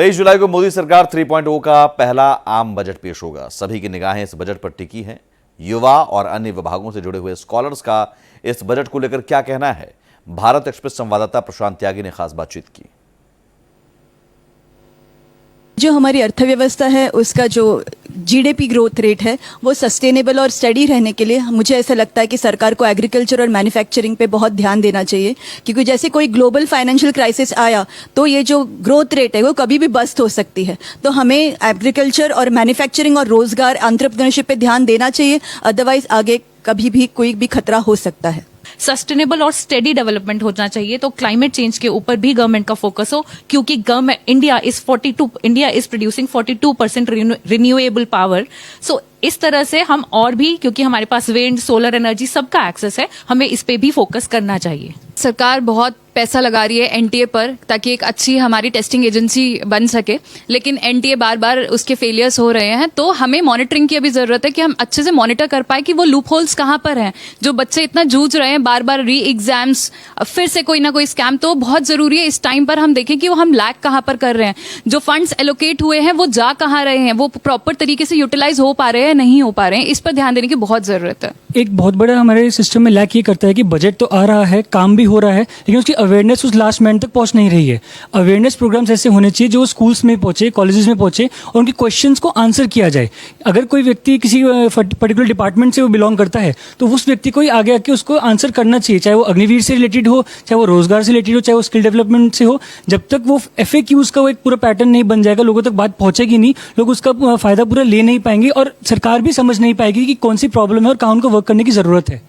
23 जुलाई को मोदी सरकार 3.0 का पहला आम बजट पेश होगा। सभी की निगाहें इस बजट पर टिकी हैं। युवा और अन्य विभागों से जुड़े हुए स्कॉलर्स का इस बजट को लेकर क्या कहना है, भारत एक्सप्रेस संवाददाता प्रशांत त्यागी ने खास बातचीत की। जो हमारी अर्थव्यवस्था है उसका जो जीडीपी ग्रोथ रेट है वो सस्टेनेबल और स्टडी रहने के लिए मुझे ऐसा लगता है कि सरकार को एग्रीकल्चर और मैन्युफैक्चरिंग पे बहुत ध्यान देना चाहिए, क्योंकि जैसे कोई ग्लोबल फाइनेंशियल क्राइसिस आया तो ये जो ग्रोथ रेट है वो कभी भी बस्ट हो सकती है। तो हमें एग्रीकल्चर और मैन्युफैक्चरिंग और रोजगार एंटरप्रेन्योरशिप पे ध्यान देना चाहिए, अदरवाइज आगे कभी भी कोई भी खतरा हो सकता है। सस्टेनेबल और स्टेडी डेवलपमेंट होना चाहिए, तो क्लाइमेट चेंज के ऊपर भी गवर्नमेंट का फोकस हो, क्योंकि government India is producing 42% renewable power. So इस तरह से हम और भी, क्योंकि हमारे पास विंड, सोलर एनर्जी सबका एक्सेस है, हमें इस पे भी फोकस करना चाहिए। सरकार बहुत पैसा लगा रही है एनटीए पर ताकि एक अच्छी हमारी टेस्टिंग एजेंसी बन सके, लेकिन एनटीए बार बार उसके फेलियर्स हो रहे हैं। तो हमें मॉनिटरिंग की अभी जरूरत है कि हम अच्छे से मॉनिटर कर पाए कि वो लूप होल्स कहाँ पर हैं। जो बच्चे इतना जूझ रहे हैं, बार बार री एग्जाम्स, फिर से कोई ना कोई स्कैम, तो बहुत जरूरी है इस टाइम पर हम देखें कि वो हम लैक कहाँ पर कर रहे हैं, जो फंड्स एलोकेट हुए हैं वो जा कहाँ रहे हैं, वो प्रॉपर तरीके से यूटिलाइज हो पा रहे हैं नहीं हो पा रहे हैं। इस पर ध्यान देने की बहुत जरूरत है। एक बहुत बड़ा हमारे सिस्टम में लैक ये करता है कि बजट तो आ रहा है, काम भी हो रहा है, लेकिन उसकी अवेयरनेस उस लास्ट मैन तक पहुंच नहीं रही है। अवेयरनेस प्रोग्राम्स ऐसे होने चाहिए जो स्कूल्स में पहुंचे, कॉलेजेस में पहुंचे और उनके क्वेश्चंस को आंसर किया जाए। अगर कोई व्यक्ति किसी पर्टिकुलर डिपार्टमेंट से वो बिलोंग करता है तो उस व्यक्ति को ही आगे आके उसको आंसर करना चाहिए, चाहे वो अग्निवीर से रिलेटेड हो, चाहे वो रोजगार से रिलेटेड हो, चाहे वो स्किल डेवलपमेंट से हो। जब तक वो FAQs का वो एक पूरा पैटर्न नहीं बन जाएगा, लोगों तक बात पहुंचेगी नहीं, लोग उसका फायदा पूरा ले नहीं पाएंगे और सरकार भी समझ नहीं पाएगी कि कौन सी प्रॉब्लम है और कहाँ उनको वर्क करने की जरूरत है।